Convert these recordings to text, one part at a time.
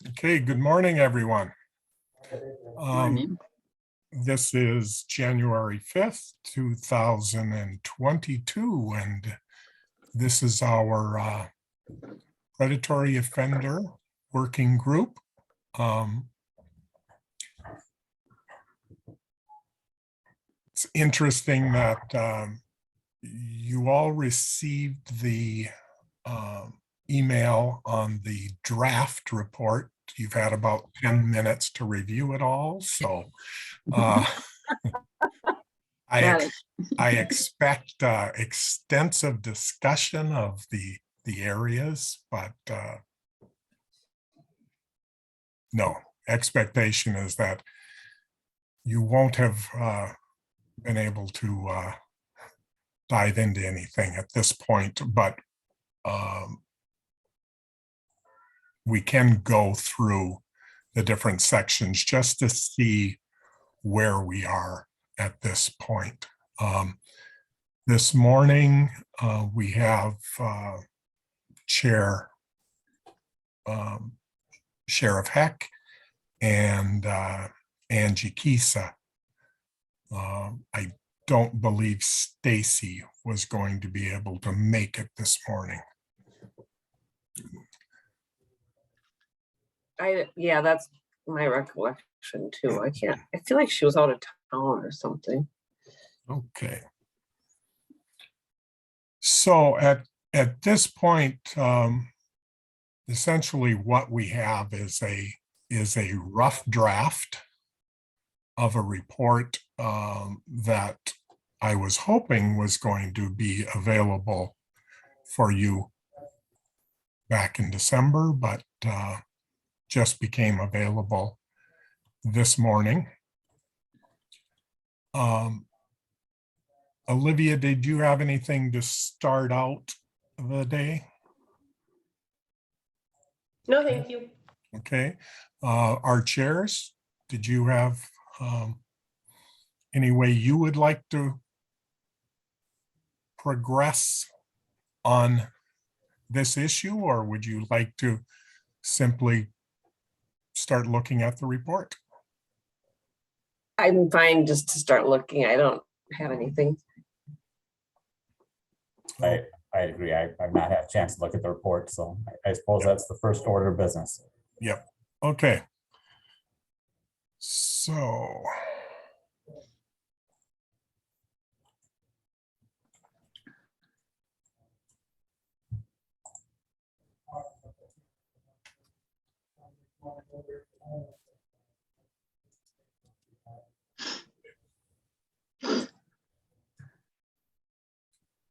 Okay, good morning, everyone. Morning. This is January 5th, 2022, and this is our predatory offender working group. It's interesting that you all received the email on the draft report. You've had about 10 minutes to review it all, so I expect extensive discussion of the areas, but no, expectation is that you won't have been able to dive into anything at this point, but we can go through the different sections just to see where we are at this point. This morning, we have Sheriff Heck and Angie Kisa. I don't believe Stacy was going to be able to make it this morning. Yeah, that's my recollection too. I feel like she was out of town or something. Okay. So at this point, essentially what we have is a rough draft of a report that I was hoping was going to be available for you back in December, but just became available this morning. Olivia, did you have anything to start out the day? No, thank you. Okay. Our chairs, did you have any way you would like to progress on this issue, or would you like to simply start looking at the report? I'm fine just to start looking. I don't have anything. I agree. I've not had a chance to look at the report, so I suppose that's the first order of business. Yep. Okay. So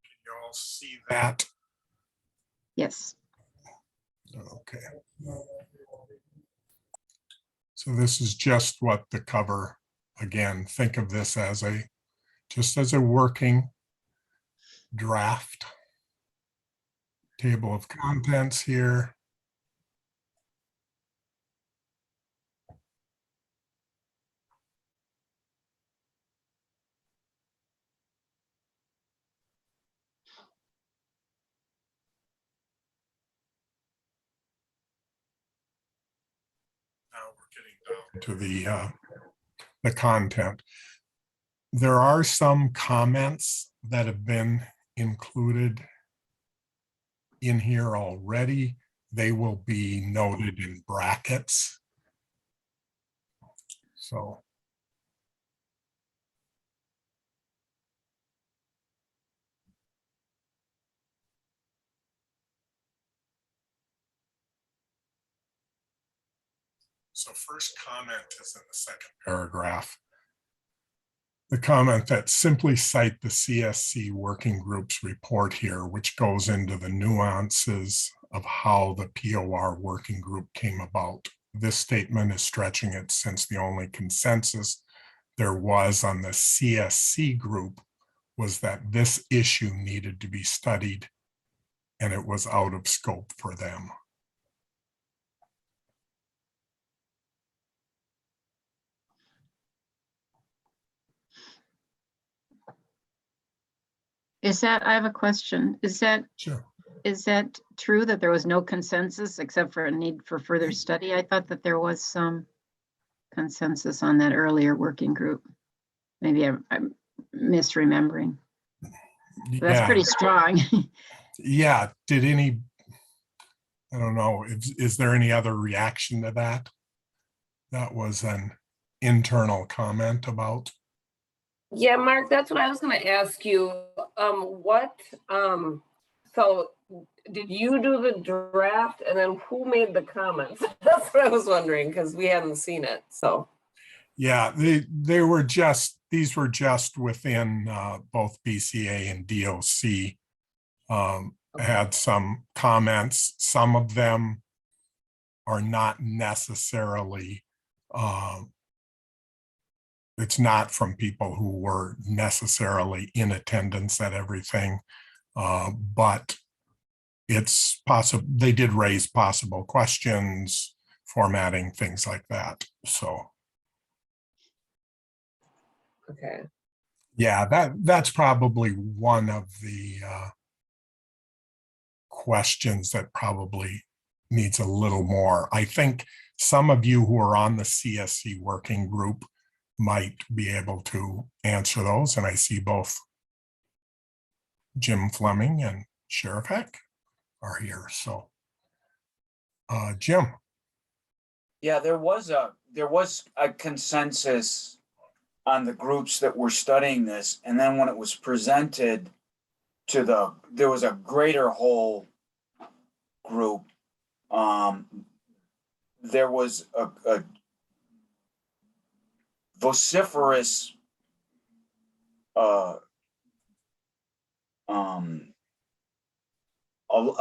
you all see that? Yes. Okay. So this is just what the cover, again, think of this as just as a working draft. Table of contents here. Now we're getting down to the content. There are some comments that have been included in here already. They will be noted in brackets. So first comment is in the second paragraph. The comment that simply cite the CSC working group's report here, which goes into the nuances of how the POR working group came about. This statement is stretching it, since the only consensus there was on the CSC group was that this issue needed to be studied and it was out of scope for them. Is that, I have a question. Is that Sure. is that true that there was no consensus except for a need for further study? I thought that there was some consensus on that earlier working group. Maybe I'm misremembering. That's Yeah, pretty strong. yeah. Did any, I don't know, is there any other reaction to that? That was an internal comment about, Yeah, Mark, that's what I was gonna ask you. So did you do the draft and then who made the comments? That's what I was wondering, because we hadn't seen it, so. yeah, these were just within both BCA and DOC. Had some comments. Some of them are not necessarily, it's not from people who were necessarily in attendance at everything, but it's possible, they did raise possible questions, formatting, things like that. So Okay. yeah, that's probably one of the questions that probably needs a little more. I think some of you who are on the CSC working group might be able to answer those. And I see both Jim Fleming and Sheriff Heck are here. So Jim. Yeah, there was a consensus on the groups that were studying this, and then when it was presented to there was a greater whole group. There was a vociferous a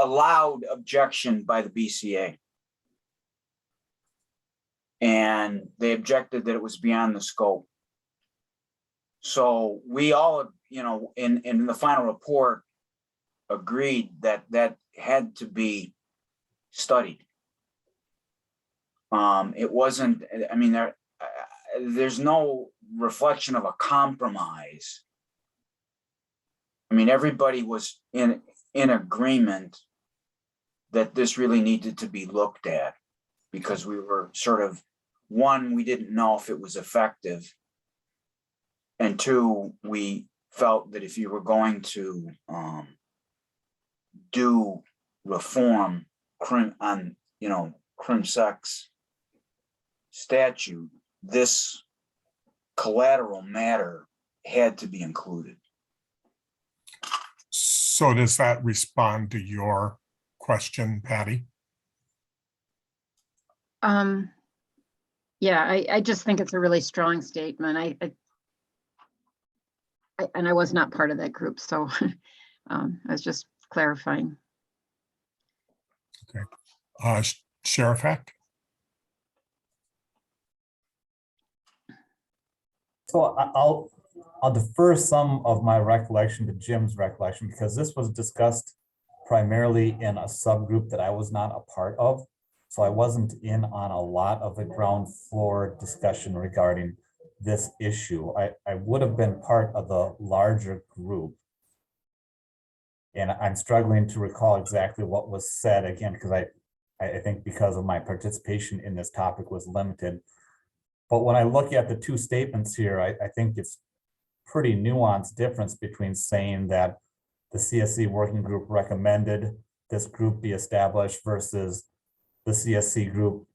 loud objection by the BCA. And they objected that it was beyond the scope. So we all, in the final report, agreed that that had to be studied. It wasn't, I mean, there's no reflection of a compromise. I mean, everybody was in agreement that this really needed to be looked at, because we were sort of, one, we didn't know if it was effective. And two, we felt that if you were going to do reform on, crim sex statute, this collateral matter had to be included. So does that respond to your question, Patty? Yeah, I just think it's a really strong statement. And I was not part of that group, so I was just clarifying. Okay. Sheriff Heck? So I'll defer some of my recollection to Jim's recollection, because this was discussed primarily in a subgroup that I was not a part of. So I wasn't in on a lot of the ground floor discussion regarding this issue. I would have been part of the larger group. And I'm struggling to recall exactly what was said again, because I think because of my participation in this topic was limited. But when I look at the two statements here, I think it's pretty nuanced difference between saying that the CSC working group recommended this group be established versus the CSC group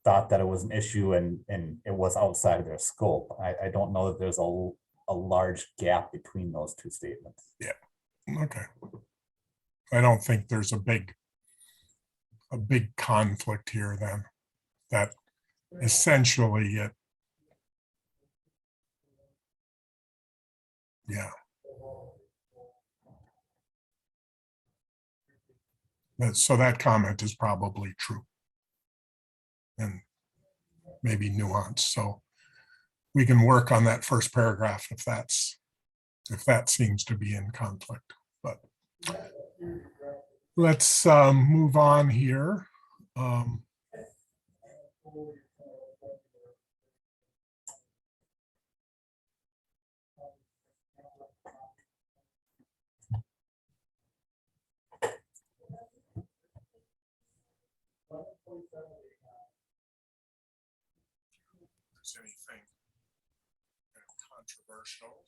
thought that it was an issue and it was outside of their scope. I don't know that there's a large gap between those two statements. Yeah. Okay. I don't think there's a big conflict here then. That essentially it. Yeah. So that comment is probably true and maybe nuanced. So we can work on that first paragraph if that seems to be in conflict. But let's move on here. there's anything controversial.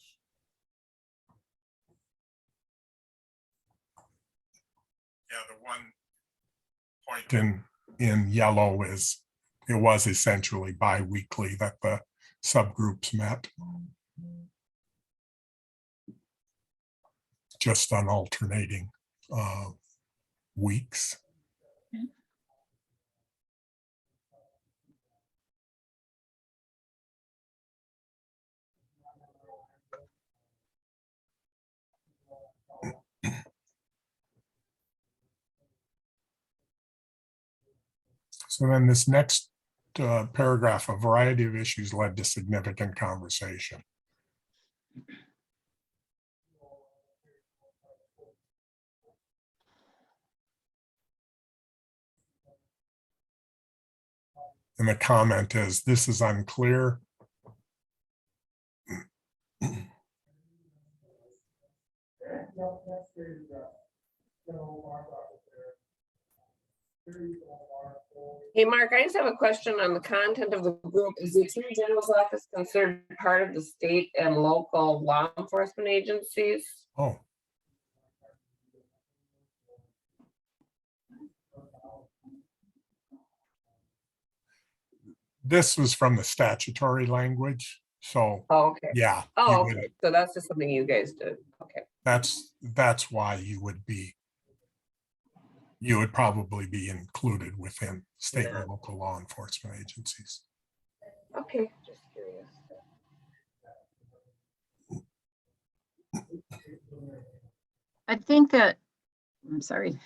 Yeah, the one point in yellow is it was essentially bi-weekly that the subgroups met. Just on alternating weeks. So then this next paragraph, a variety of issues led to significant conversation. And the comment is, this is unclear. Hey, Mark, I just have a question on the content of the group. Is the Attorney General's office considered part of the state and local law enforcement agencies? Oh. This was from the statutory language, so Oh, okay. yeah. Oh, you would- okay. So that's just something you guys did. Okay. That's why you would probably be included within state Yeah. and local law enforcement agencies. Okay. Just curious. I think that, I'm sorry.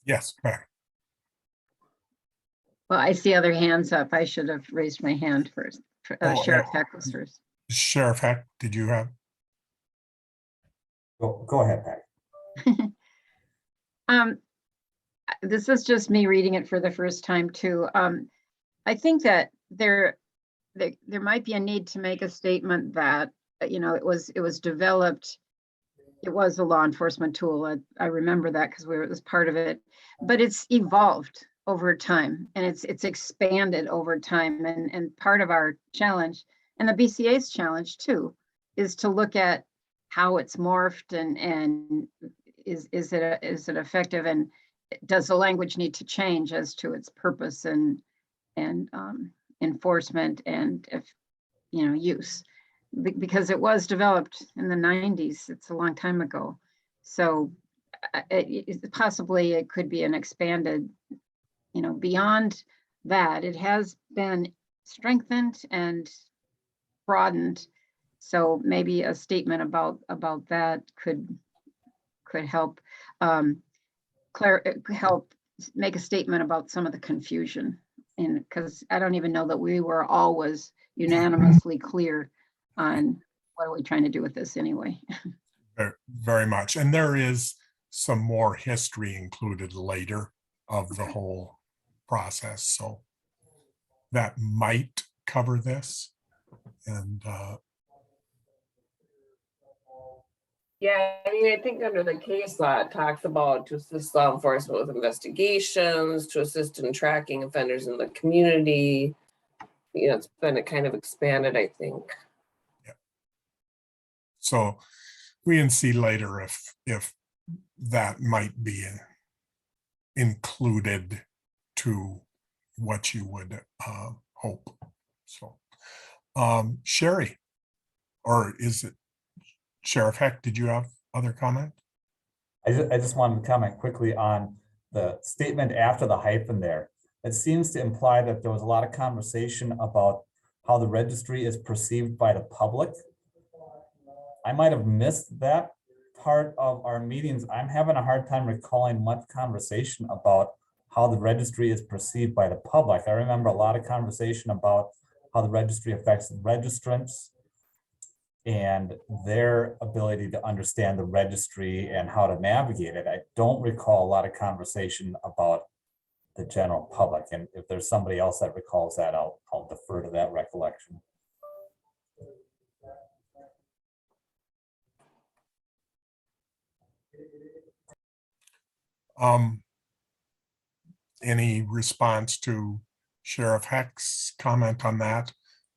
Yes, Beck. Well, I see other hands up. I should have raised my hand first. Oh, Sheriff Heck was first. Sheriff Heck, did you have? Go ahead, Pat. This is just me reading it for the first time too. I think that there might be a need to make a statement that, you know, it was developed. It was a law enforcement tool. I remember that because it was part of it, but it's evolved over time and it's expanded over time. And part of our challenge and the BCA's challenge too, is to look at how it's morphed and is it effective, and does the language need to change as to its purpose and enforcement and if use, because it was developed in the 90s. It's a long time ago. So possibly it could be an expanded, beyond that. It has been strengthened and broadened. So maybe a statement about that could help help make a statement about some of the confusion. And because I don't even know that we were always unanimously clear on what are we trying to do with this anyway. Very much. And there is some more history included later of the whole process. So that might cover this. And Yeah, I mean, I think under the case law, it talks about to assist law enforcement with investigations, to assist in tracking offenders in the community. It's been kind of expanded, I think. so we can see later if that might be included to what you would hope. So Sherry, or is it Sheriff Heck, did you have other comment? I just wanted to comment quickly on the statement after the hyphen there. It seems to imply that there was a lot of conversation about how the registry is perceived by the public. I might have missed that part of our meetings. I'm having a hard time recalling much conversation about how the registry is perceived by the public. I remember a lot of conversation about how the registry affects registrants and their ability to understand the registry and how to navigate it. I don't recall a lot of conversation about the general public. And if there's somebody else that recalls that, I'll defer to that recollection. Any response to Sheriff Heck's comment on that?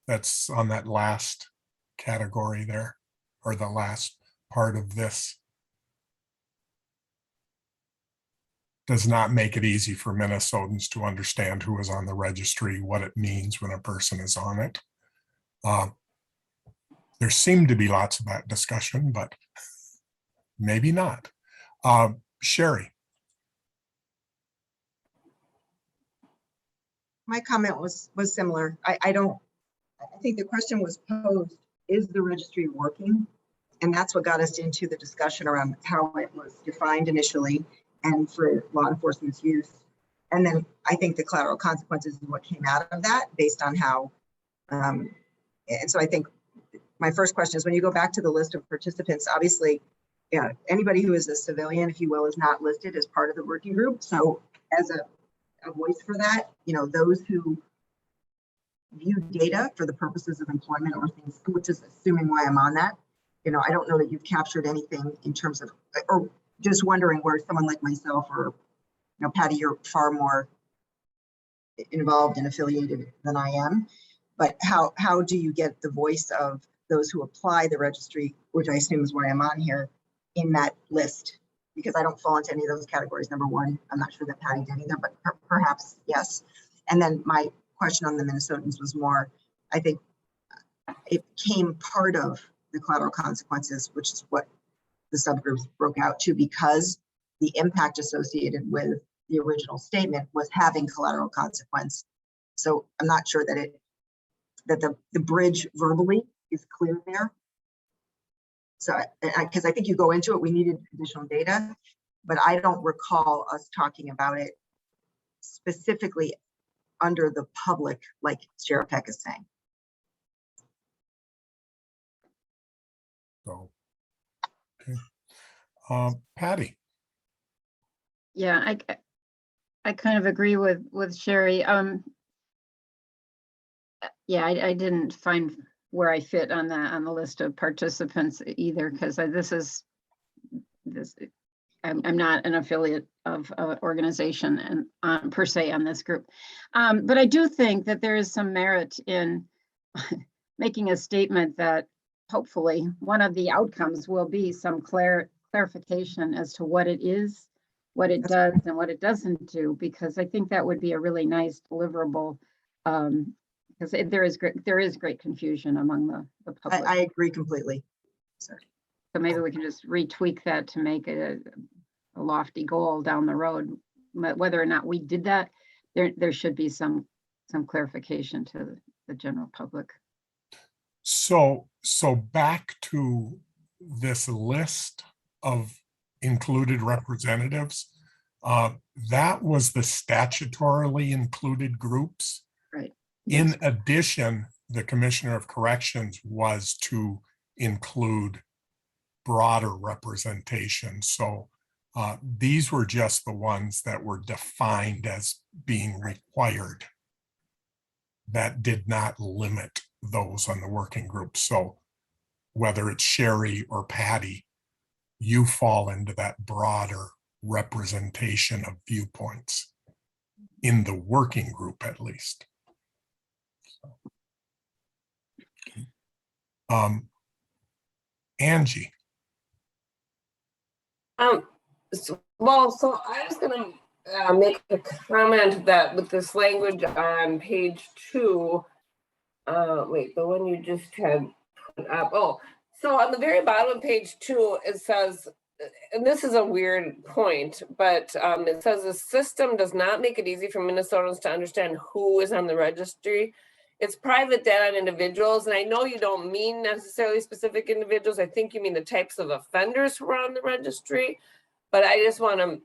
that's on that last category there, or the last part of this. Does not make it easy for Minnesotans to understand who is on the registry, what it means when a person is on it. There seemed to be lots of that discussion, but maybe not. Sherry. My comment was similar. I think the question was posed, is the registry working? And that's what got us into the discussion around how it was defined initially and for law enforcement's use. And then I think the collateral consequences is what came out of that based on how, and so I think my first question is, when you go back to the list of participants, obviously, yeah, anybody who is a civilian, if you will, is not listed as part of the working group. So as a voice for that, those who view data for the purposes of employment or things, which is assuming why I'm on that, I don't know that you've captured anything in terms of, or just wondering where someone like myself or, Patty, you're far more involved and affiliated than I am, but how do you get the voice of those who apply the registry, which I assume is why I'm on here, in that list? Because I don't fall into any of those categories, number one. I'm not sure that Patty did either, but perhaps yes. And then my question on the Minnesotans was more, I think it became part of the collateral consequences, which is what the subgroups broke out to, because the impact associated with the original statement was having collateral consequence. So I'm not sure that the bridge verbally is clear there. So, because I think you go into it, we needed additional data, but I don't recall us talking about it specifically under the public, like Sheriff Peck is saying. So, okay. Patty. Yeah, I kind of agree with Sherry. Yeah, I didn't find where I fit on the list of participants either, because I'm not an affiliate of an organization and per se on this group. But I do think that there is some merit in making a statement that hopefully one of the outcomes will be some clarification as to what it is, what it does, and what it doesn't do, because I think that would be a really nice deliverable, because there is great confusion among the public. I agree completely. So maybe we can just retweak that to make it a lofty goal down the road. But whether or not we did that, there should be some clarification to the general public. So back to this list of included representatives, that was the statutorily included groups. Right. In addition, the Commissioner of Corrections was to include broader representation. So these were just the ones that were defined as being required. That did not limit those on the working group. So whether it's Sherry or Patty, you fall into that broader representation of viewpoints in the working group, at least. Angie. So I was going to make a comment that with this language on page 2, wait, the one you just had put up. Oh, so on the very bottom of page 2, it says, and this is a weird point, but it says the system does not make it easy for Minnesotans to understand who is on the registry. It's private data on individuals. And I know you don't mean necessarily specific individuals. I think you mean the types of offenders who are on the registry. But I just want to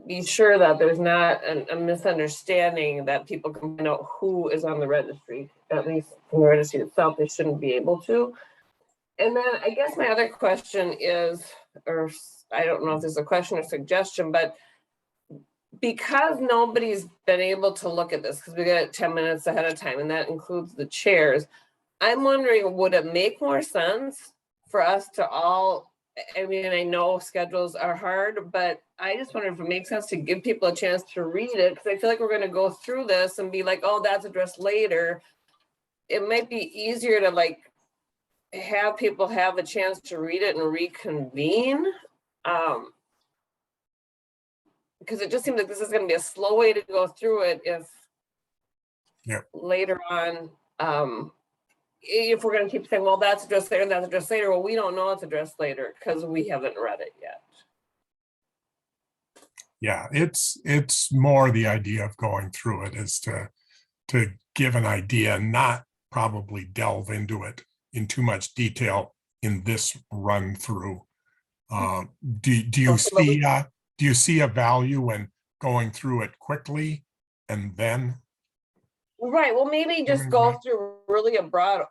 be sure that there's not a misunderstanding that people can find out who is on the registry. At least from the registry itself, they shouldn't be able to. And then I guess my other question is, or I don't know if there's a question or suggestion, but because nobody's been able to look at this, because we got it 10 minutes ahead of time, and that includes the chairs, I'm wondering, would it make more sense for us to all, I mean, I know schedules are hard, but I just wonder if it makes sense to give people a chance to read it, because I feel like we're going to go through this and be like, oh, that's addressed later. it might be easier to like have people have a chance to read it and reconvene. Because it just seems like this is gonna be a slow way to go through it if Yep. later on, if we're gonna keep saying, well, that's addressed later and that's addressed later, well, we don't know it's addressed later because we haven't read it yet. Yeah, it's more the idea of going through it is to give an idea, not probably delve into it in too much detail in this run through. Do you Okay, but we- see do you see a value in going through it quickly and then? Right, well, maybe just Coming go back. through really a broad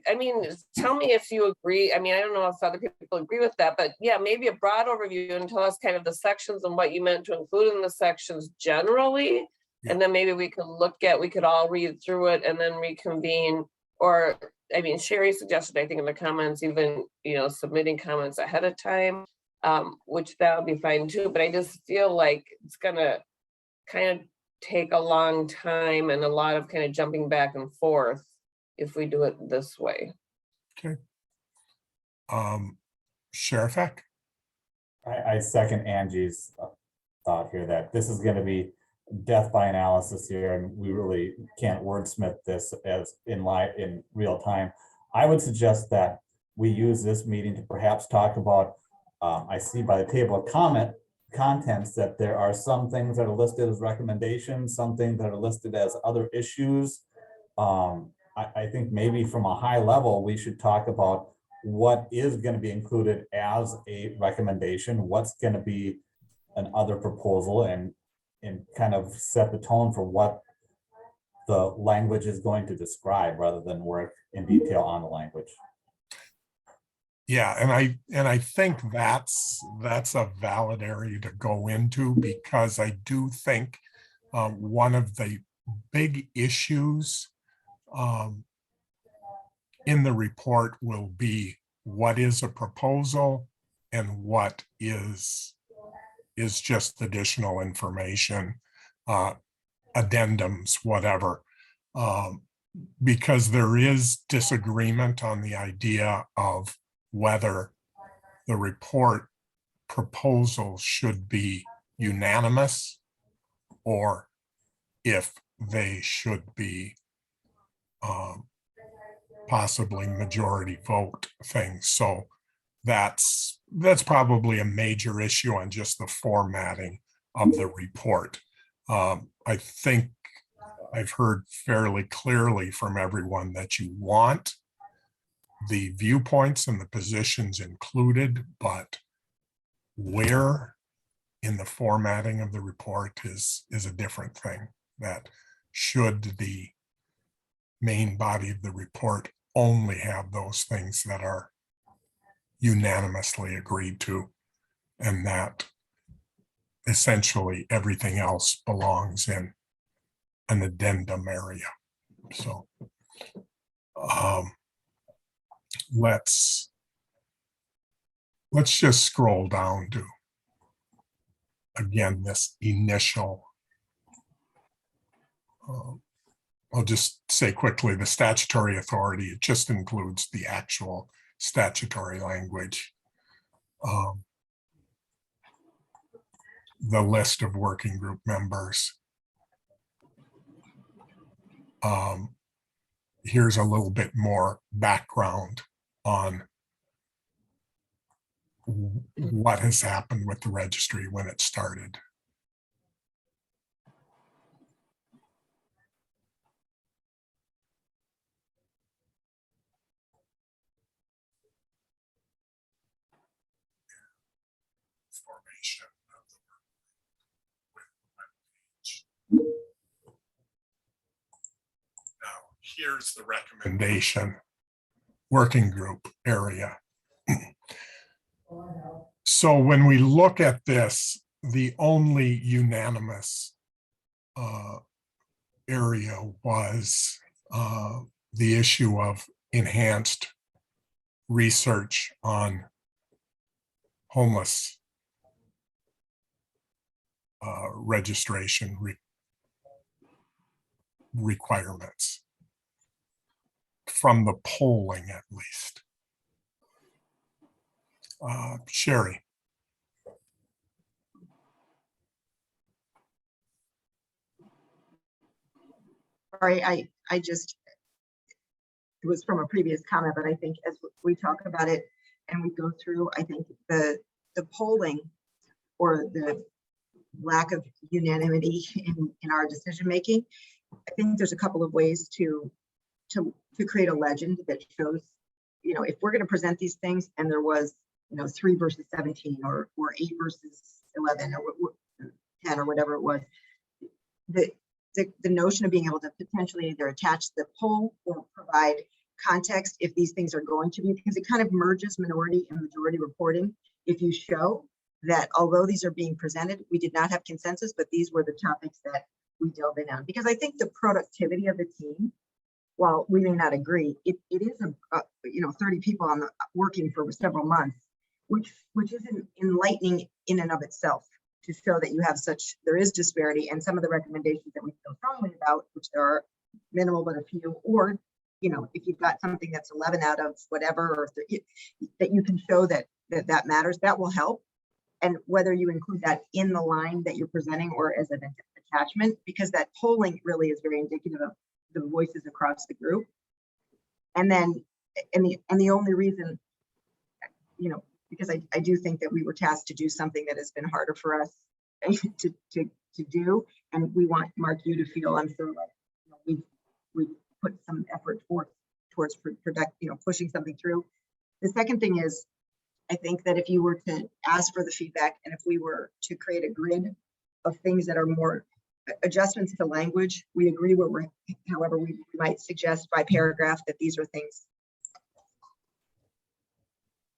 I mean, tell me if you agree. I mean, I don't know if other people agree with that, but yeah, maybe a broad overview and tell us kind of the sections and what you meant to include in the sections generally. Yeah. And then maybe we could all read through it and then reconvene. Or, I mean, Sherry suggested, I think in the comments, even, submitting comments ahead of time, which that would be fine too, but I just feel like it's gonna kind of take a long time and a lot of kind of jumping back and forth if we do it this way. Sheriff Eck? I second Angie's thought here that this is gonna be death by analysis here, and we really can't wordsmith this as in real time. I would suggest that we use this meeting to perhaps talk about, I see by the table of contents that there are some things that are listed as recommendations, some things that are listed as other issues. I think maybe from a high level, we should talk about what is going to be included as a recommendation, what's going to be an other proposal, and kind of set the tone for what the language is going to describe rather than work in detail on the language. Yeah, and I think that's a valid area to go into, because I do think one of the big issues in the report will be what is a proposal and what is just additional information, addendums, whatever. Because there is disagreement on the idea of whether the report proposal should be unanimous or if they should be possibly majority vote things. So that's probably a major issue on just the formatting of the report. I think I've heard fairly clearly from everyone that you want the viewpoints and the positions included, but where in the formatting of the report is a different thing. That should the main body of the report only have those things that are unanimously agreed to, and that essentially everything else belongs in an addendum area. So let's just scroll down to, again, this initial, I'll just say quickly, the statutory authority. It just includes the actual statutory language. The list of working group members. Here's a little bit more background on what has happened with the registry when it started. Formation of the work with the web page. Now, here's the recommendation working group area. So when we look at this, the only unanimous area was the issue of enhanced research on homeless registration requirements. from the polling at least. Sherry. Sorry, I just, it was from a previous comment, but I think as we talk about it and we go through, I think the polling or the lack of unanimity in our decision making, I think there's a couple of ways to create a legend that shows, you know, if we're going to present these things and there was, you know, 3 versus 17 or 8 versus 11 or 10 or whatever it was, the notion of being able to potentially either attach the poll or provide context if these things are going to be, because it kind of merges minority and majority reporting. If you show that although these are being presented, we did not have consensus, but these were the topics that we delved in on. Because I think the productivity of the team, while we may not agree, it is you know, 30 people on the working for several months, which is enlightening in and of itself, to show that you have such, there is disparity, and some of the recommendations that we feel strongly about, which there are minimal but a few, or, you know, if you've got something that's 11 out of whatever, or that you can show that matters, that will help. And whether you include that in the line that you're presenting or as an attachment, because that polling really is very indicative of the voices across the group. And then, and the only reason, you know, because I do think that we were tasked to do something that has been harder for us to do. And we want, Mark, you to feel, I'm sure, like, you know, we've put some effort towards pushing something through. The second thing is, I think that if you were to ask for the feedback and if we were to create a grid of things that are more adjustments to language, we agree where we're, however, we might suggest by paragraph that these are things.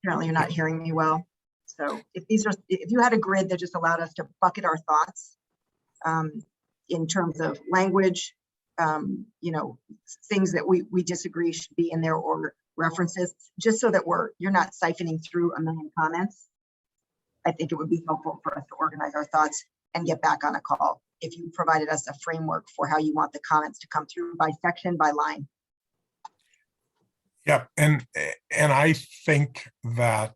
Apparently you're not hearing me well. So if you had a grid that just allowed us to bucket our thoughts in terms of language, you know, things that we disagree should be in there, or references, just so that you're not siphoning through a million comments. I think it would be helpful for us to organize our thoughts and get back on a call if you provided us a framework for how you want the comments to come through by section, by line. Yep, and I think that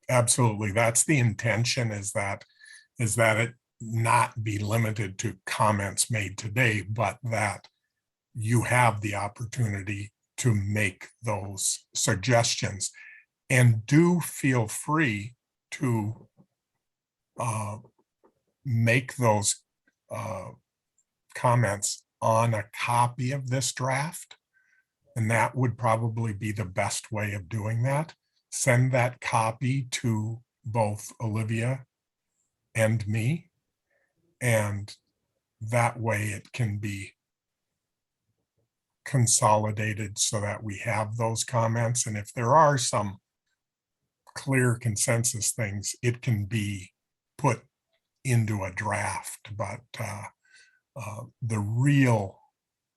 absolutely, that's the intention, is that it not be limited to comments made today, but that you have the opportunity to make those suggestions, and do feel free to make those comments on a copy of this draft. And that would probably be the best way of doing that. Send that copy to both Olivia and me, and that way it can be consolidated so that we have those comments. And if there are some clear consensus things, it can be put into a draft. But the real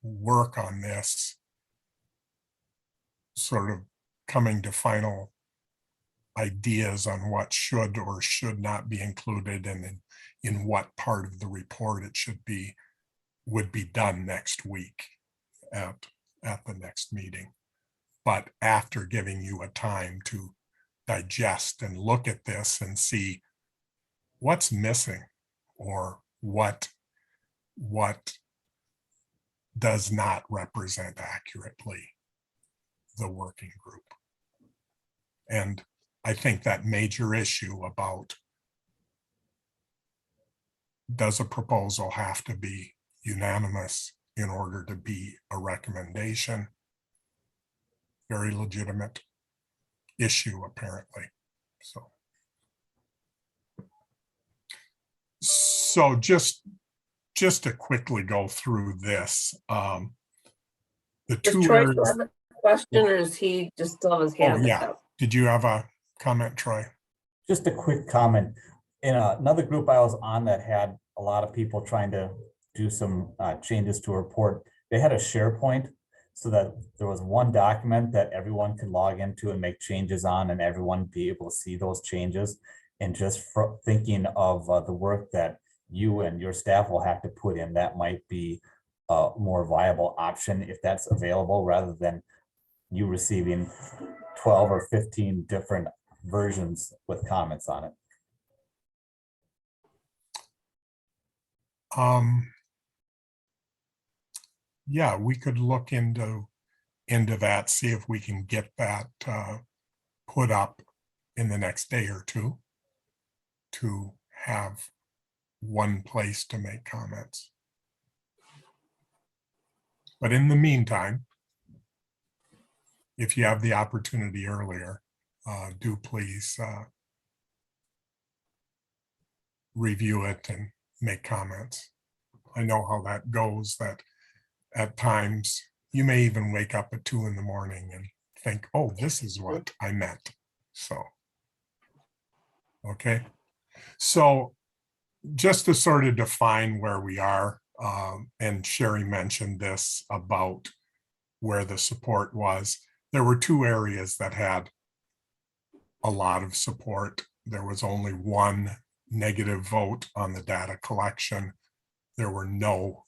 work on this, sort of coming to final ideas on what should or should not be included and in what part of the report it should be, would be done next week at the next meeting. But after giving you a time to digest and look at this and see what's missing, or what does not represent accurately the working group. And I think that major issue about, does a proposal have to be unanimous in order to be a recommendation? Very legitimate issue, apparently. So just to quickly go through this, the Does two Troy areas. still have a question, or is he just still have his Oh, hand yeah. up? Did you have a comment, Troy? Just a quick comment. In another group I was on that had a lot of people trying to do some changes to a report, they had a SharePoint so that there was one document that everyone could log into and make changes on, and everyone be able to see those changes. And just for thinking of the work that you and your staff will have to put in, that might be a more viable option if that's available, rather than you receiving 12 or 15 different versions with comments on it. Yeah, we could look into that, see if we can get that put up in the next day or two to have one place to make comments. But in the meantime, if you have the opportunity earlier, do please review it and make comments. I know how that goes, that at times you may even wake up at 2 in the morning and think, oh, this is what I meant. So, okay. So just to sort of define where we are, and Sherry mentioned this about where the support was, there were 2 areas that had a lot of support. There was only 1 negative vote on the data collection. There were no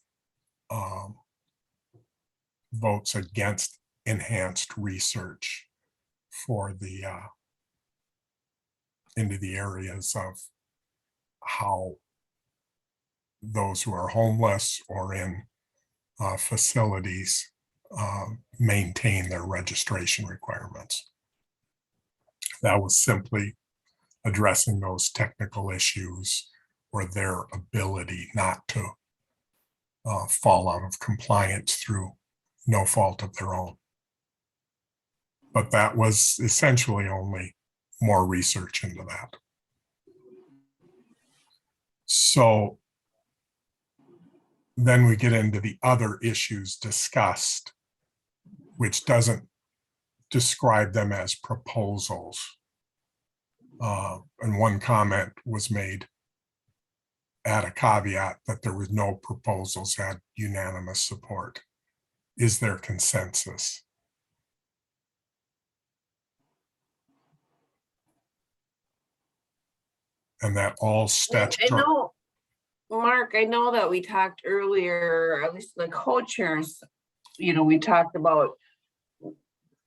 votes against enhanced research for the into the areas of how those who are homeless or in facilities maintain their registration requirements. That was simply addressing those technical issues or their ability not to fall out of compliance through no fault of their own. But that was essentially only more research into that. So then we get into the other issues discussed, which doesn't describe them as proposals. And one comment was made at a caveat that there was no proposals had unanimous support. Is there consensus? And that all I statutory. know, Mark, I know that we talked earlier, at least in the co-chairs, we talked about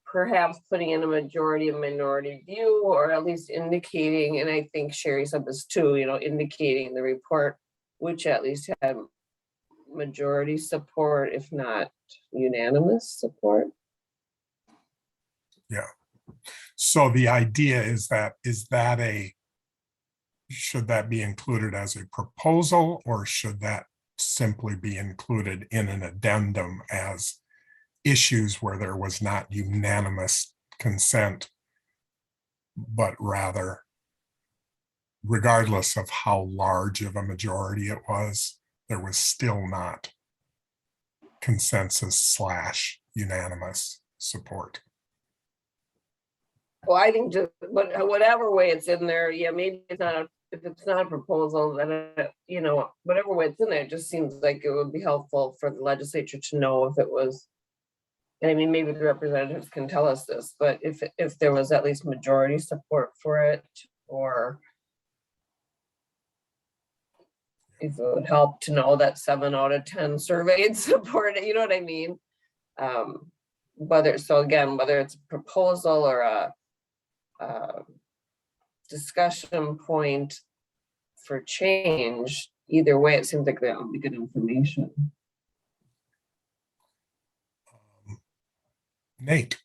perhaps putting in a majority and minority view, or at least indicating, and I think Sherry said this too, indicating the report, which at least had majority support, if not unanimous support. Yeah. So the idea is that, should that be included as a proposal, or should that simply be included in an addendum as issues where there was not unanimous consent, but rather, regardless of how large of a majority it was, there was still not consensus / unanimous support? Well, I think just whatever way it's in there, yeah, maybe it's not if it's not a proposal, then whatever way it's in there, it just seems like it would be helpful for the legislature to know if it was. And I mean, maybe the representatives can tell us this, but if there was at least majority support for it, or if it would help to know that 7 out of 10 surveyed support it, you know what I mean? Whether it's a proposal or a discussion point for change, either way, it seems like that would be good information. Nate.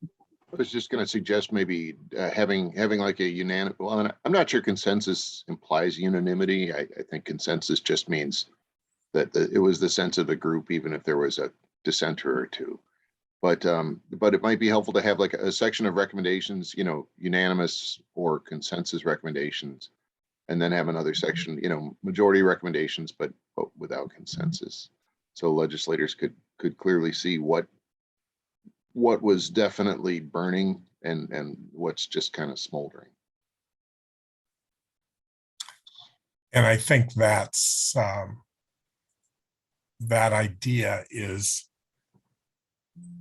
I was just going to suggest maybe having like a unanimous, well, I'm not sure consensus implies unanimity. I think consensus just means that it was the sense of the group, even if there was a dissenter or two. But it might be helpful to have like a section of recommendations, unanimous or consensus recommendations, and then have another section, majority recommendations, but without consensus. So legislators could clearly see what was definitely burning and what's just kind of smoldering. And I think that's that idea is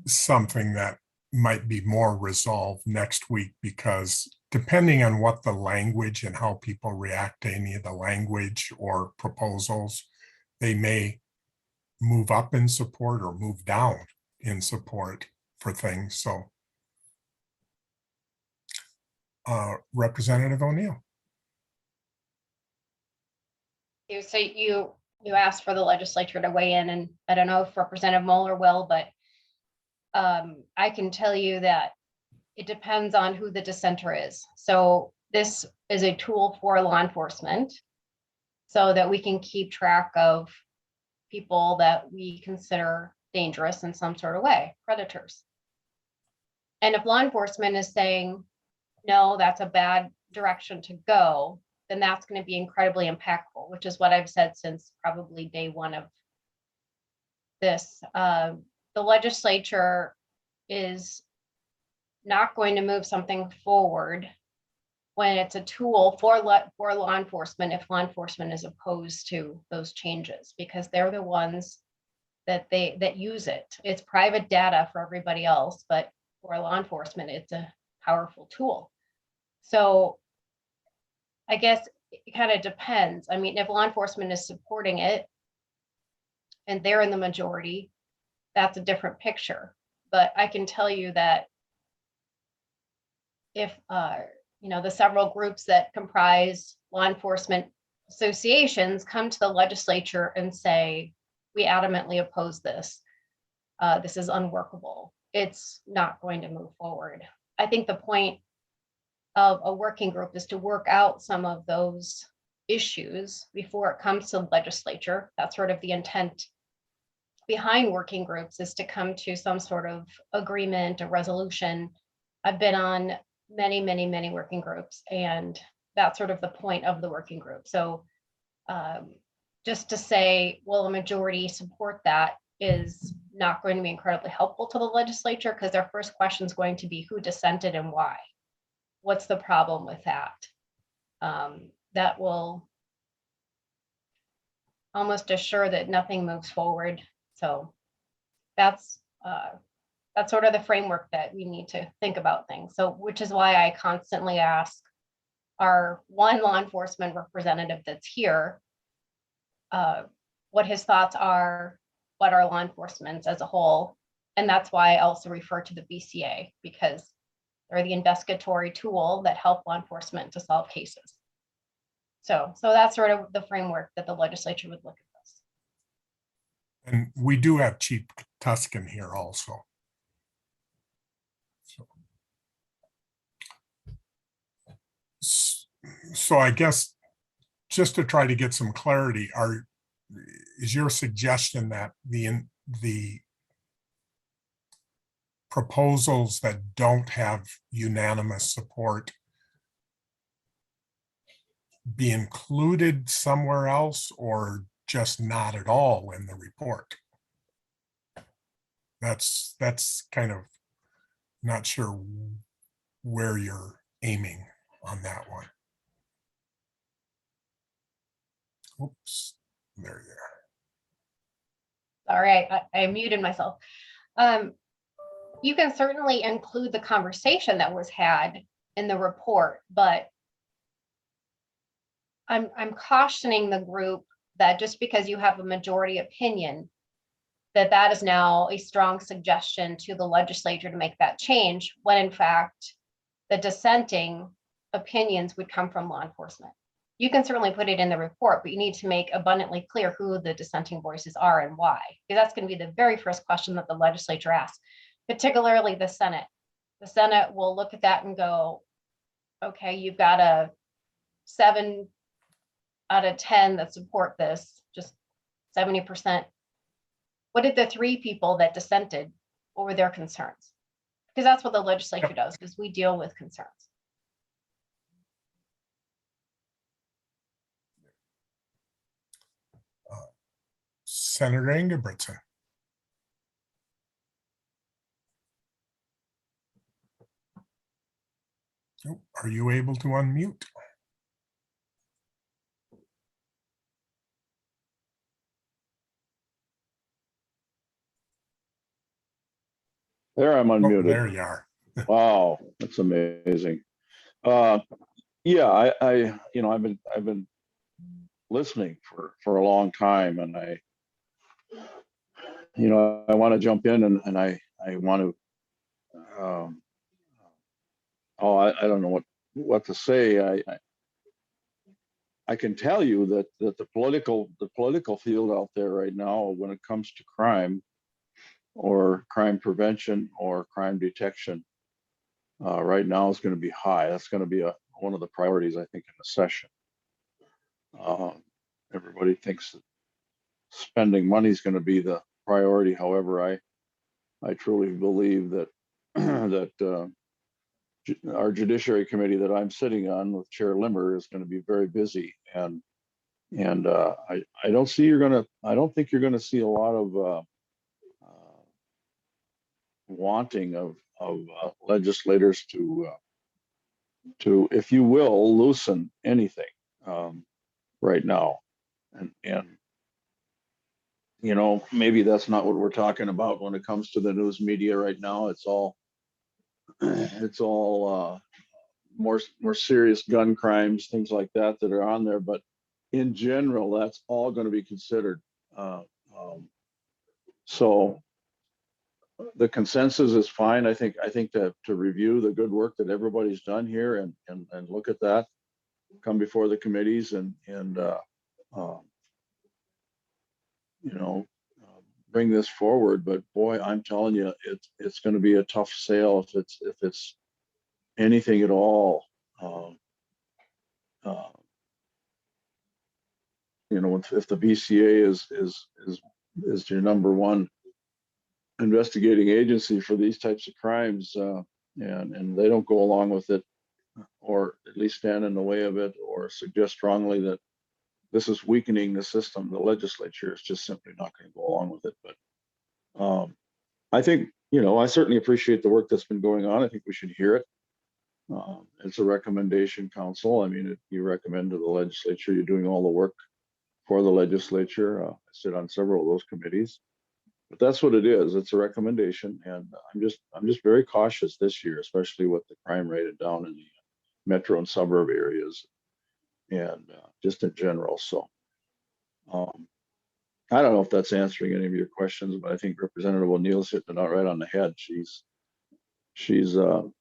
something that might be more resolved next week, because depending on what the language and how people react to any of the language or proposals, they may move up in support or move down in support for things. So Representative O'Neill. So you asked for the legislature to weigh in, and I don't know if Representative Mueller will, but I can tell you that it depends on who the dissenter is. So this is a tool for law enforcement so that we can keep track of people that we consider dangerous in some sort of way, predators. And if law enforcement is saying, no, that's a bad direction to go, then that's going to be incredibly impactful, which is what I've said since probably day one of this. The legislature is not going to move something forward when it's a tool for law enforcement if law enforcement is opposed to those changes, because they're the ones that use it. It's private data for everybody else, but for law enforcement, it's a powerful tool. So I guess it kind of depends. I mean, if law enforcement is supporting it and they're in the majority, that's a different picture. But I can tell you that if the several groups that comprise law enforcement associations come to the legislature and say, we adamantly oppose this, this is unworkable, it's not going to move forward. I think the point of a working group is to work out some of those issues before it comes to the legislature. That's sort of the intent behind working groups, is to come to some sort of agreement, a resolution. I've been on many, many, many working groups, and that's sort of the point of the working group. So just to say, well, a majority support that is not going to be incredibly helpful to the legislature, because their first question is going to be who dissented and why. What's the problem with that? That will almost assure that nothing moves forward. So that's sort of the framework that we need to think about things. So, which is why I constantly ask our one law enforcement representative that's here, what his thoughts are, what are law enforcement as a whole. And that's why I also refer to the BCA, because they're the investigatory tool that help law enforcement to solve cases. So that's sort of the framework that the legislature would look at this. And we do have Chief Tuscan here also. So I guess just to try to get some clarity, is your suggestion that the proposals that don't have unanimous support be included somewhere else, or just not at all in the report? That's kind of not sure where you're aiming on that one. Oops, there you are. All right, I muted myself. You can certainly include the conversation that was had in the report, but I'm cautioning the group that just because you have a majority opinion, that is now a strong suggestion to the legislature to make that change, when in fact the dissenting opinions would come from law enforcement. You can certainly put it in the report, but you need to make abundantly clear who the dissenting voices are and why, because that's going to be the very first question that the legislature asks, particularly the Senate. The Senate will look at that and go, okay, you've got a 7 out of 10 that support this, just 70%. What did the 3 people that dissented, what were their concerns? Because that's what the legislature does, is we deal with concerns. Senator Ingebrigtsen. Are you able to unmute? There, I'm Oh, unmuted. there you are. Wow, that's amazing. Yeah, I've been listening for a long time, and you know, I want to jump in and I want to, I don't know what to say. I can tell you that the political field out there right now, when it comes to crime or crime prevention or crime detection, right now is going to be high. That's going to be one of the priorities, I think, in the session. Everybody thinks that spending money is going to be the priority. However, I truly believe that that our Judiciary Committee that I'm sitting on with Chair Limmer is going to be very busy, and I don't think you're going to see a lot of wanting of legislators to, if you will, loosen anything right now, and you know, maybe that's not what we're talking about when it comes to the news media right now. It's all more serious gun crimes, things like that are on there. But in general, that's all going to be considered. So the consensus is fine. I think that to review the good work that everybody's done here and look at that, come before the committees and you know, bring this forward. But boy, I'm telling you, it's going to be a tough sale if it's anything at all. You know, if the BCA is your number one investigating agency for these types of crimes, and they don't go along with it, or at least stand in the way of it, or suggest strongly that this is weakening the system, the legislature is just simply not going to go along with it. But I think, you know, I certainly appreciate the work that's been going on. I think we should hear it. It's a recommendation, council. I mean, you recommend to the legislature, you're doing all the work for the legislature. I sit on several of those committees, but that's what it is. It's a recommendation, and I'm just very cautious this year, especially with the crime rate down in the metro and suburb areas, and just in general. So I don't know if that's answering any of your questions, but I think Representative O'Neill's hitting it out right on the head. She's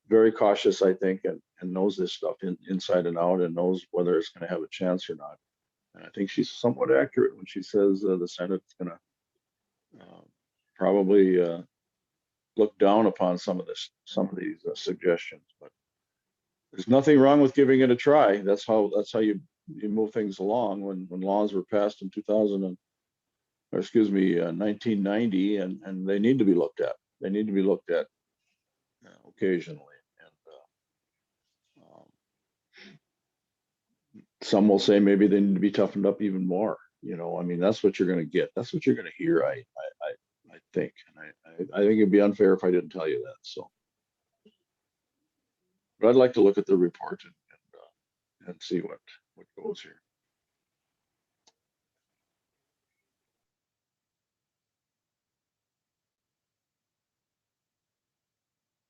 very cautious, I think, and knows this stuff inside and out, and knows whether it's going to have a chance or not. And I think she's somewhat accurate when she says the Senate's going to probably look down upon some of these suggestions. But there's nothing wrong with giving it a try. That's how you move things along. When laws were passed in 1990, and they need to be looked at. They need to be looked at occasionally. Some will say maybe they need to be toughened up even more. You know, I mean, that's what you're going to get. That's what you're going to hear. I think, and I think it'd be unfair if I didn't tell you that. So, but I'd like to look at the report and see what goes here.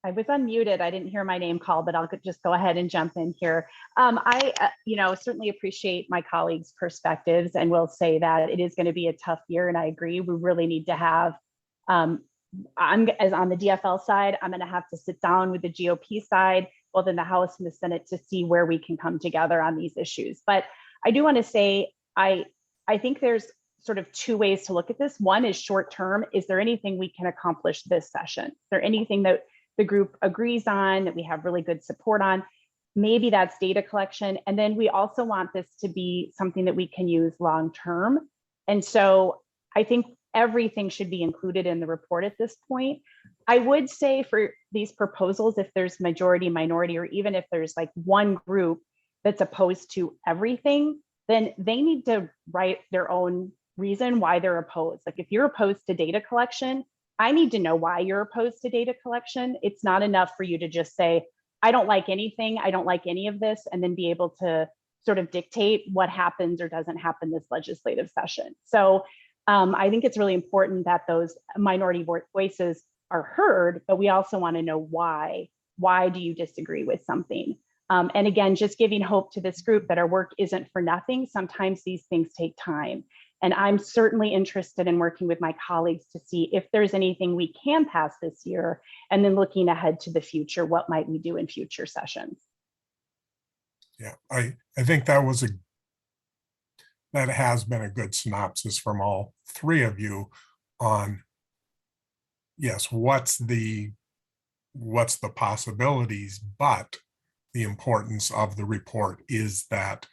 I was unmuted. I didn't hear my name called, but I'll just go ahead and jump in here. You know, certainly appreciate my colleagues' perspectives, and will say that it is going to be a tough year. And I agree, we really need to have, as on the DFL side, I'm going to have to sit down with the GOP side, both in the House and the Senate, to see where we can come together on these issues. But I do want to say, I think there's sort of two ways to look at this. One is short term. Is there anything we can accomplish this session? Is there anything that the group agrees on, that we have really good support on? Maybe that's data collection. And then we also want this to be something that we can use long term. And so I think everything should be included in the report at this point. I would say for these proposals, if there's majority, minority, or even if there's like one group that's opposed to everything, then they need to write their own reason why they're opposed. Like if you're opposed to data collection, I need to know why you're opposed to data collection. It's not enough for you to just say, I don't like anything, I don't like any of this, and then be able to sort of dictate what happens or doesn't happen this legislative session. So I think it's really important that those minority voices are heard, but we also want to know why. Why do you disagree with something? And again, just giving hope to this group that our work isn't for nothing. Sometimes these things take time. And I'm certainly interested in working with my colleagues to see if there's anything we can pass this year, and then looking ahead to the future, what might we do in future sessions? Yeah, I think that has been a good synopsis from all three of you on, yes, what's the possibilities, but the importance of the report is that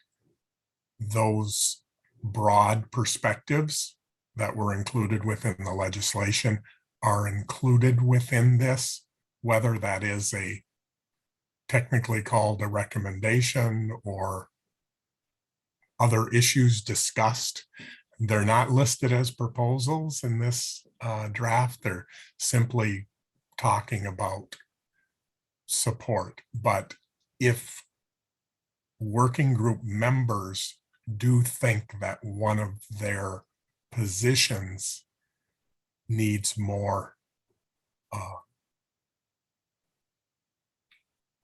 those broad perspectives that were included within the legislation are included within this, whether that is a technically called a recommendation or other issues discussed. They're not listed as proposals in this draft. They're simply talking about support. But if working group members do think that one of their positions needs more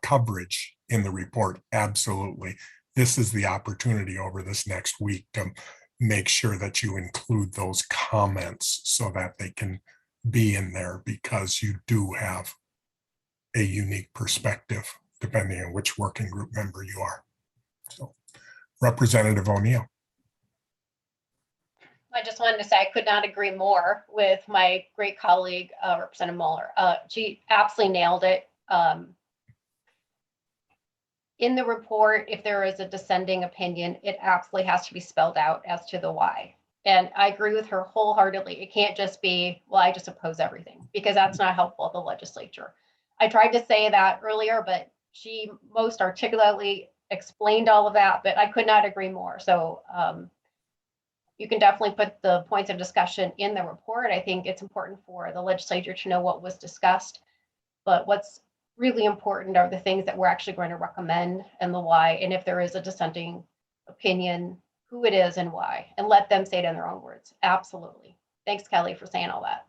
coverage in the report, absolutely. This is the opportunity over this next week to make sure that you include those comments so that they can be in there, because you do have a unique perspective depending on which working group member you are. So, Representative O'Neill. I just wanted to say I could not agree more with my great colleague, Representative Mueller. She absolutely nailed it. In the report, if there is a dissenting opinion, it absolutely has to be spelled out as to the why. And I agree with her wholeheartedly. It can't just be, well, I just oppose everything, because that's not helpful to the legislature. I tried to say that earlier, but she most articulately explained all of that, but I could not agree more. So you can definitely put the points of discussion in the report. I think it's important for the legislature to know what was discussed, but what's really important are the things that we're actually going to recommend and the why. And if there is a dissenting opinion, who it is and why, and let them say it in their own words. Absolutely. Thanks, Kelly, for saying all that.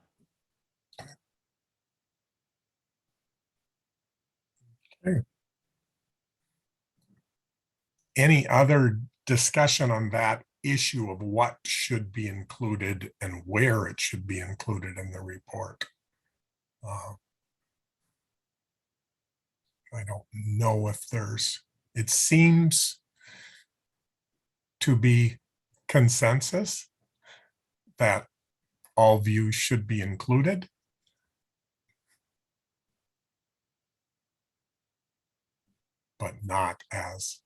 Okay. Any other discussion on that issue of what should be included and where it should be included in the report? I don't know if it seems to be consensus that all views should be included. But not as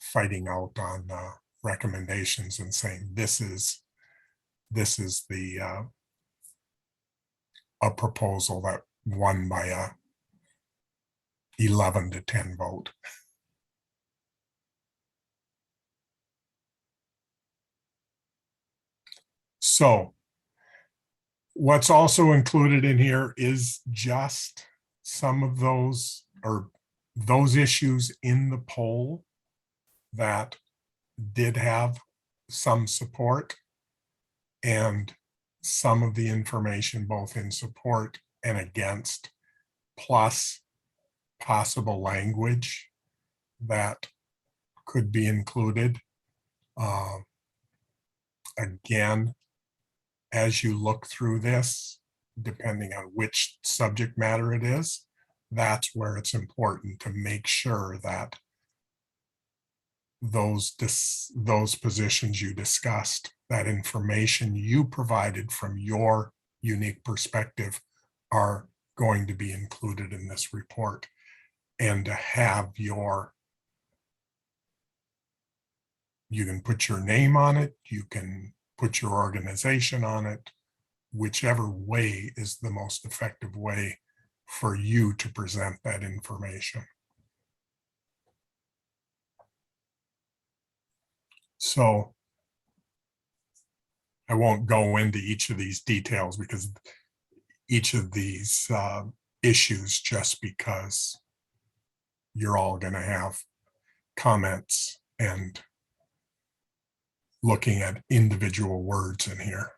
fighting out on recommendations and saying this is the a proposal that won by a 11-10 vote. So what's also included in here is just some of those issues in the poll that did have some support, and some of the information both in support and against, plus possible language that could be included. Again, as you look through this, depending on which subject matter it is, that's where it's important to make sure that those positions you discussed, that information you provided from your unique perspective, are going to be included in this report, and to have you can put your name on it, you can put your organization on it, whichever way is the most effective way for you to present that information. So I won't go into each of these details, because each of these issues, just because you're all going to have comments and looking at individual words in here.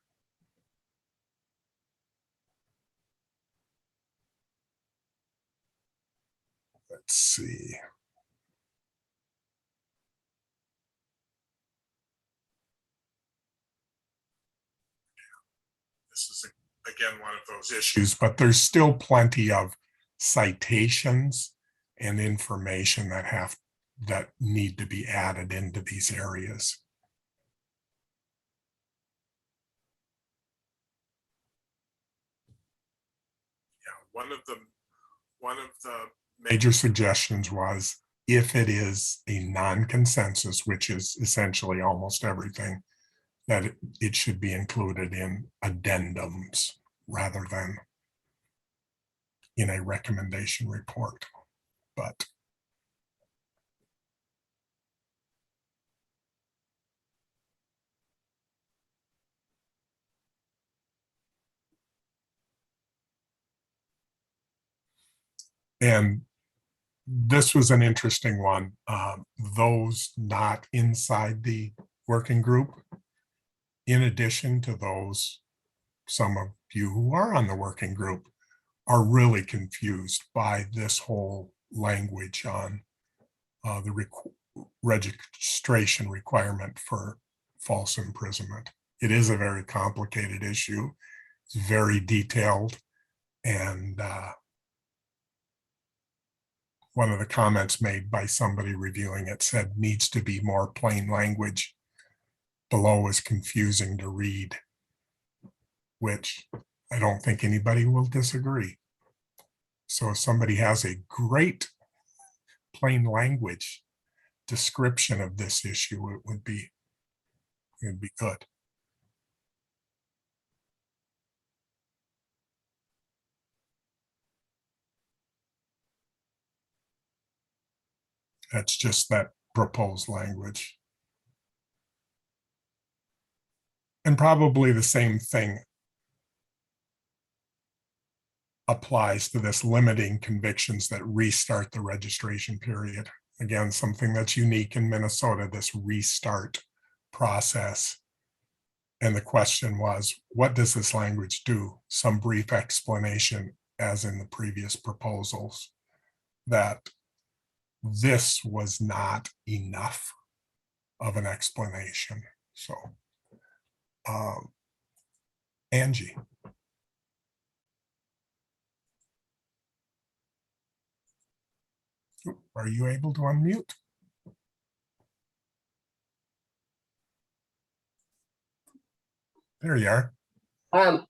Let's see. This is again one of those issues, but there's still plenty of citations and information that need to be added into these areas. Yeah, one of the major suggestions was, if it is a non-consensus, which is essentially almost everything, that it should be included in addendums rather than in a recommendation report. But and this was an interesting one. Those not inside the working group, in addition to those, some of you who are on the working group are really confused by this whole language on the registration requirement for false imprisonment. It is a very complicated issue. It's very detailed, and one of the comments made by somebody reviewing it said needs to be more plain language. Below is confusing to read, which I don't think anybody will disagree. So if somebody has a great plain language description of this issue, it'd be good. That's just that proposed language. And probably the same thing applies to this limiting convictions that restart the registration period. Again, something that's unique in Minnesota, this restart process. And the question was, what does this language do? Some brief explanation, as in the previous proposals, that this was not enough of an explanation. So, Angie. Are you able to unmute? There you are. I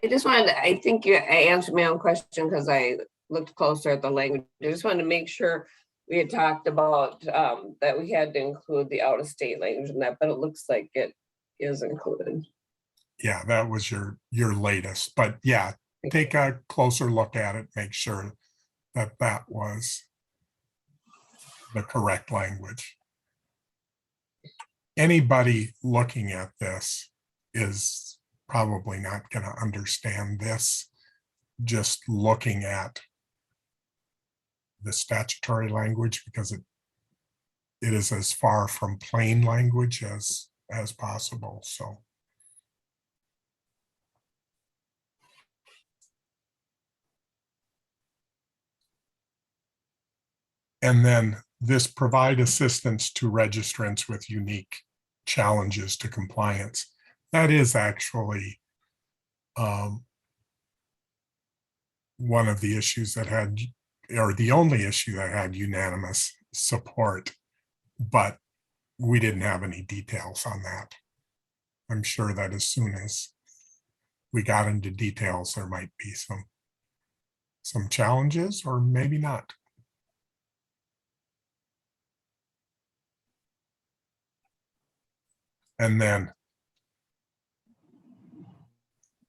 just wanted to, I think I answered my own question because I looked closer at the language. I just wanted to make sure we had talked about that we had to include the out-of-state language in that, but it looks like it is included. Yeah, that was your latest, but yeah, take a closer look at it, make sure that that was the correct language. Anybody looking at this is probably not going to understand this just looking at the statutory language, because it is as far from plain language as possible. So and then this provide assistance to registrants with unique challenges to compliance. That is actually one of the issues that had, or the only issue that had unanimous support, but we didn't have any details on that. I'm sure that as soon as we got into details, there might be some challenges, or maybe not. And then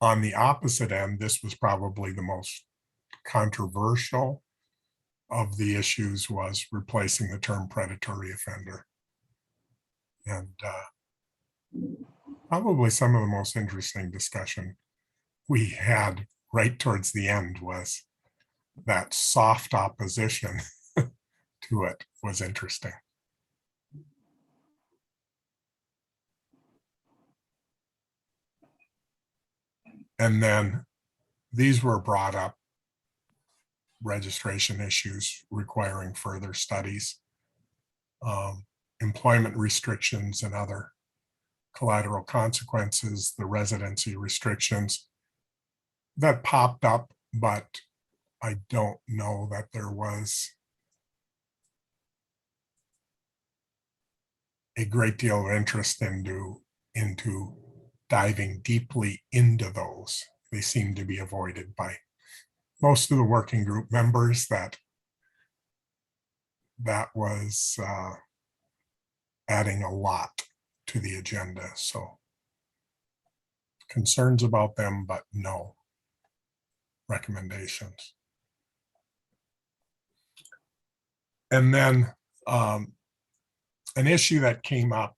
on the opposite end, this was probably the most controversial of the issues, was replacing the term predatory offender. And probably some of the most interesting discussion we had right towards the end was that soft opposition to it was interesting. And then these were brought up, registration issues requiring further studies, employment restrictions and other collateral consequences, the residency restrictions that popped up, but I don't know that there was a great deal of interest into diving deeply into those. They seem to be avoided by most of the working group members. That was adding a lot to the agenda. So concerns about them, but no recommendations. And then an issue that came up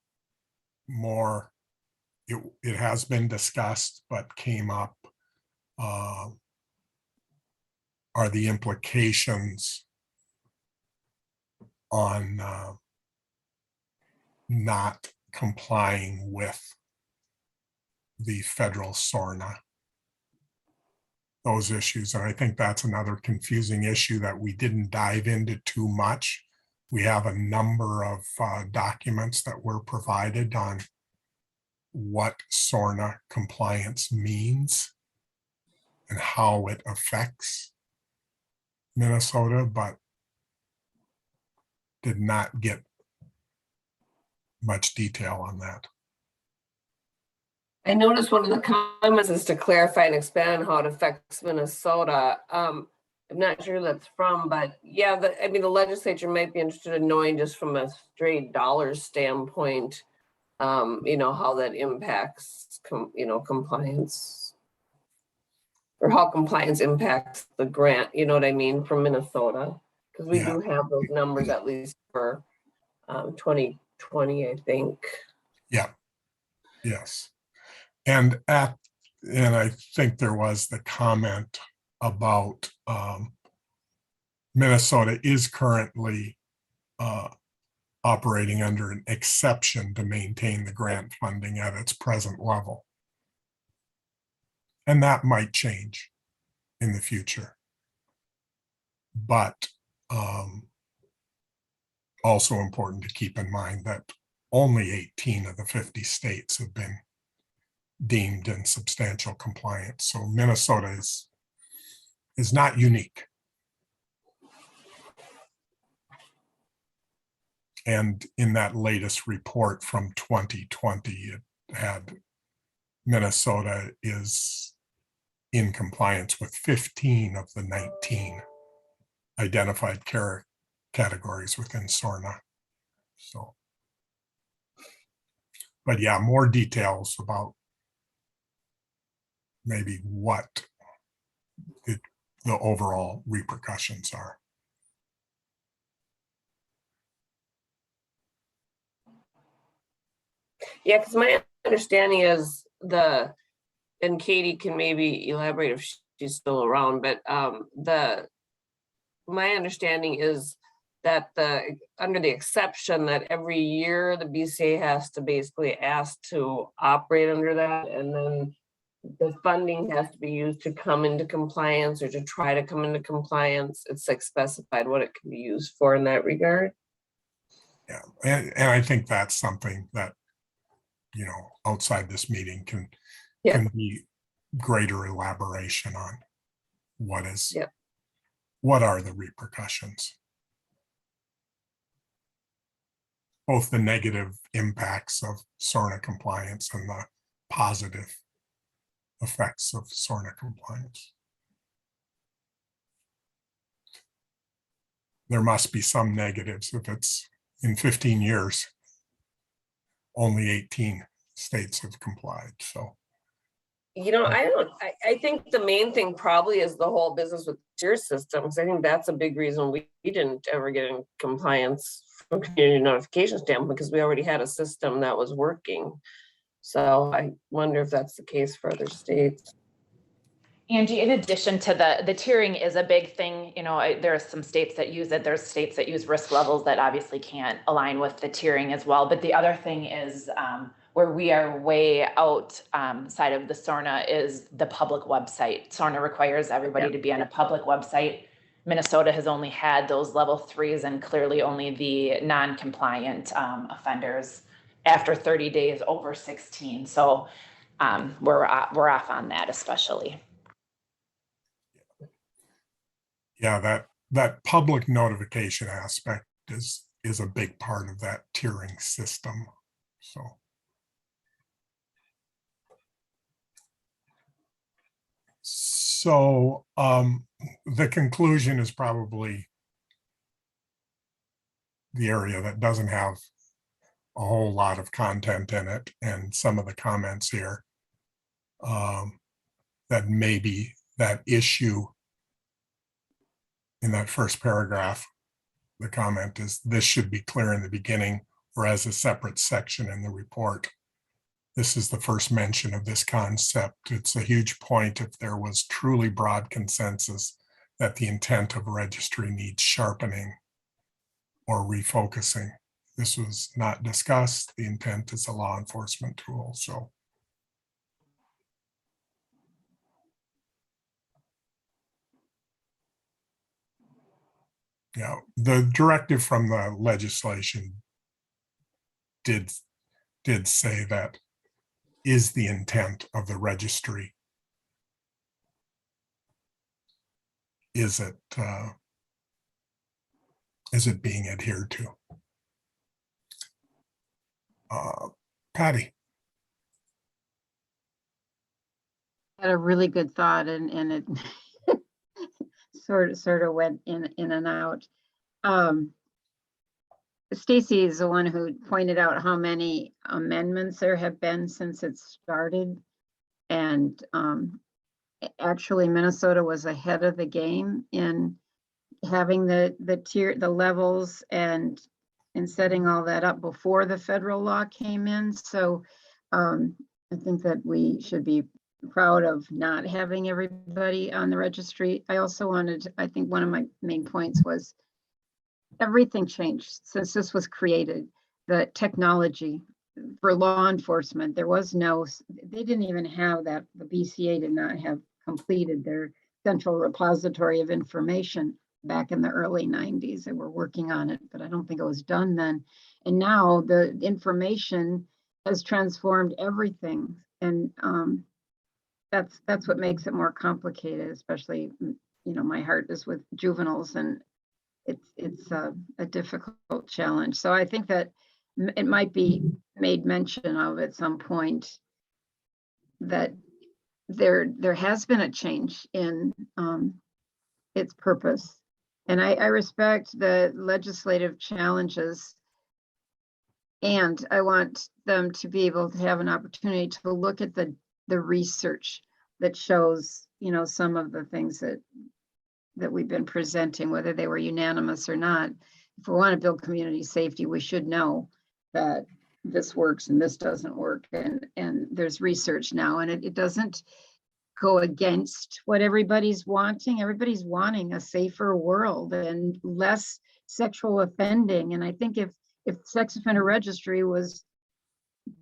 more, it has been discussed, but came up are the implications on not complying with the federal SORNA, those issues. And I think that's another confusing issue that we didn't dive into too much. We have a number of documents that were provided on what SORNA compliance means and how it affects Minnesota, but did not get much detail on that. I noticed one of the comments is to clarify and expand on how it affects Minnesota. I'm not sure who that's from, but yeah, I mean, the legislature might be interested in knowing just from a straight dollars standpoint, how that impacts, compliance, or how compliance impacts the grant, you know what I mean, from Minnesota. Because we do have those numbers at least for 2020, I think. Yeah. Yes. And I think there was the comment about Minnesota is currently operating under an exception to maintain the grant funding at its present level. And that might change in the future. But also important to keep in mind that only 18 of the 50 states have been deemed in substantial compliance. So Minnesota is not unique. And in that latest report from 2020, it had Minnesota is in compliance with 15 of the 19 identified categories within SORNA. So, but yeah, more details about maybe what the overall repercussions are. Yeah, because my understanding is and Katie can maybe elaborate if she's still around, but my understanding is that under the exception that every year the BCA has to basically ask to operate under that, and then the funding has to be used to come into compliance or to try to come into compliance. It's like specified what it can be used for in that regard. Yeah, and I think that's something that, outside this meeting can be greater elaboration on what are the repercussions, both the negative impacts of SORNA compliance and the positive effects of SORNA compliance. There must be some negatives if it's in 15 years, only 18 states have complied. So, I think the main thing probably is the whole business with tier systems. I think that's a big reason we didn't ever get in compliance from community notification standpoint, because we already had a system that was working. So I wonder if that's the case for other states. Angie, in addition to the tiering is a big thing. There are some states that use it. There's states that use risk levels that obviously can't align with the tiering as well. But the other thing is where we are way outside of the SORNA is the public website. SORNA requires everybody to be on a public website. Minnesota has only had those level 3s and clearly only the non-compliant offenders after 30 days over 16. So we're off on that especially. Yeah, that public notification aspect is a big part of that tiering system. So the conclusion is probably the area that doesn't have a whole lot of content in it, and some of the comments here, that maybe that issue in that first paragraph, the comment is this should be clear in the beginning or as a separate section in the report. This is the first mention of this concept. It's a huge point if there was truly broad consensus that the intent of a registry needs sharpening or refocusing. This was not discussed. The intent is a law enforcement tool. So yeah, the directive from the legislation did say that is the intent of the registry. Is it being adhered to? Patty. Had a really good thought, and it sort of went in and out. Stacy is the one who pointed out how many amendments there have been since it started. And actually Minnesota was ahead of the game in having the tier, the levels, and setting all that up before the federal law came in. So I think that we should be proud of not having everybody on the registry. I also wanted, I think one of my main points was everything changed since this was created. The technology for law enforcement, there was no, they didn't even have that. The BCA did not have completed their central repository of information back in the early 90s. They were working on it, but I don't think it was done then. And now the information has transformed everything. And that's what makes it more complicated, especially, my heart is with juveniles, and it's a difficult challenge. So I think that it might be made mention of at some point that there has been a change in its purpose. And I respect the legislative challenges, and I want them to be able to have an opportunity to look at the research that shows, some of the things that we've been presenting, whether they were unanimous or not. If we want to build community safety, we should know that this works and this doesn't work. And there's research now, and it doesn't go against what everybody's wanting. Everybody's wanting a safer world and less sexual offending. And I think if sex offender registry was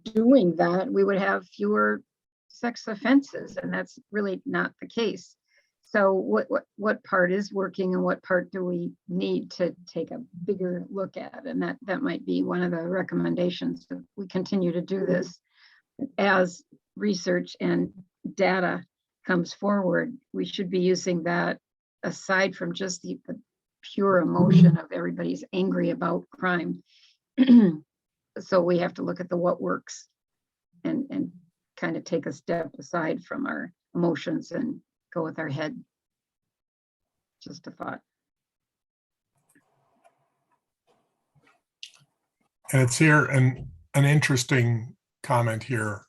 doing that, we would have fewer sex offenses, and that's really not the case. So what part is working and what part do we need to take a bigger look at? And that might be one of the recommendations. That we continue to do this as research and data comes forward. We should be using that aside from just the pure emotion of everybody's angry about crime. So we have to look at the what works and kind of take a step aside from our emotions and go with our head. Just a thought. And it's here an interesting comment here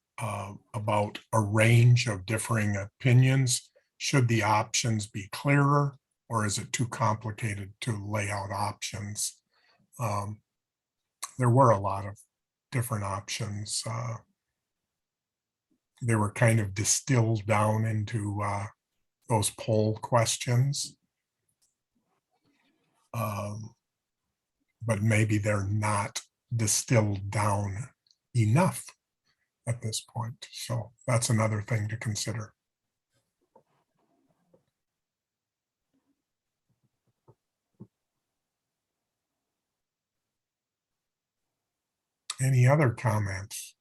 about a range of differing opinions. Should the options be clearer, or is it too complicated to lay out options? There were a lot of different options. They were kind of distilled down into those poll questions. But maybe they're not distilled down enough at this point. So that's another thing to consider. Any other comments?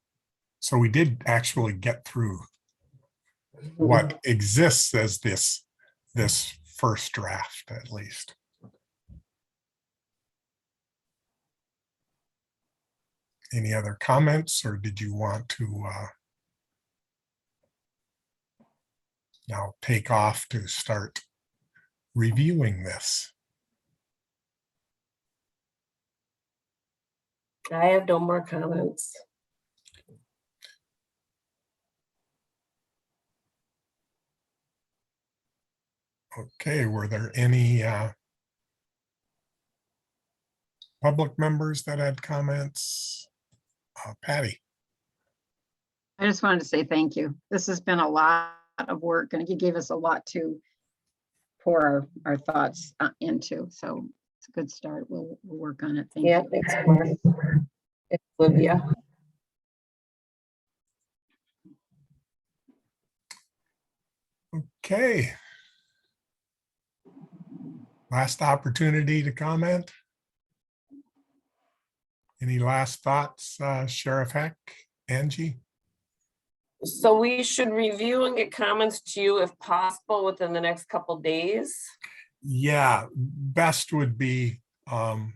So we did actually get through what exists as this first draft, at least. Any other comments, or did you want to now take off to start reviewing this? I have no more comments. Okay, were there any public members that had comments? Patty? I just wanted to say thank you. This has been a lot of work and you gave us a lot to pour our thoughts into. So it's a good start. We'll work on it. Thank Yeah, you. thanks, Mark. It's Olivia. Okay. Last opportunity to comment. Any last thoughts, Sheriff Heck, Angie? So we should review and get comments to you if possible within the next couple days. Yeah, best would be the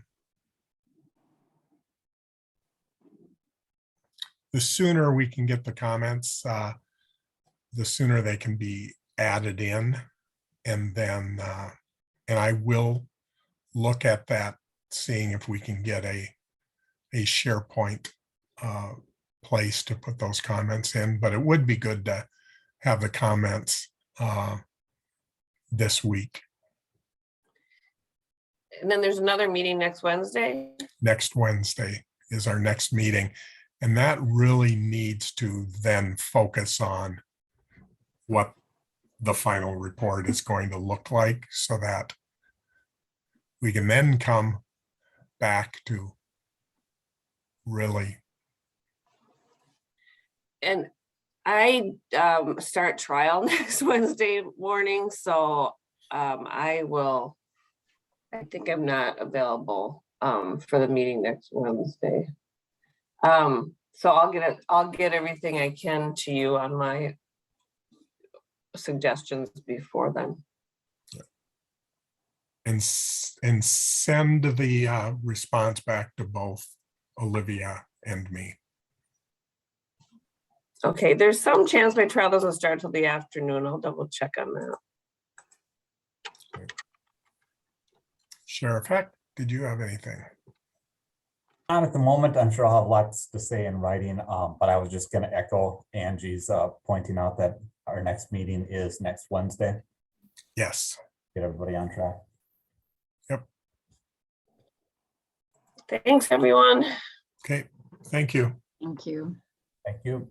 sooner we can get the comments, the sooner they can be added in. And then, and I will look at that, seeing if we can get a SharePoint place to put those comments in, but it would be good to have the comments this week. And then there's another meeting next Wednesday. Next Wednesday is our next meeting. And that really needs to then focus on what the final report is going to look like, so that we can then come back to really. And I start trial next Wednesday morning, so I think I'm not available for the meeting next Wednesday. So I'll get everything I can to you on my suggestions before then. And send the response back to both Olivia and me. Okay, there's some chance my trial doesn't start till the afternoon. I'll double check on that. Sheriff Heck, did you have anything? Not at the moment. I'm sure I'll have lots to say in writing, but I was just going to echo Angie's pointing out that our next meeting is next Wednesday. Yes. Get everybody on track. Thanks, everyone. Okay, thank you. Thank you. Thank you.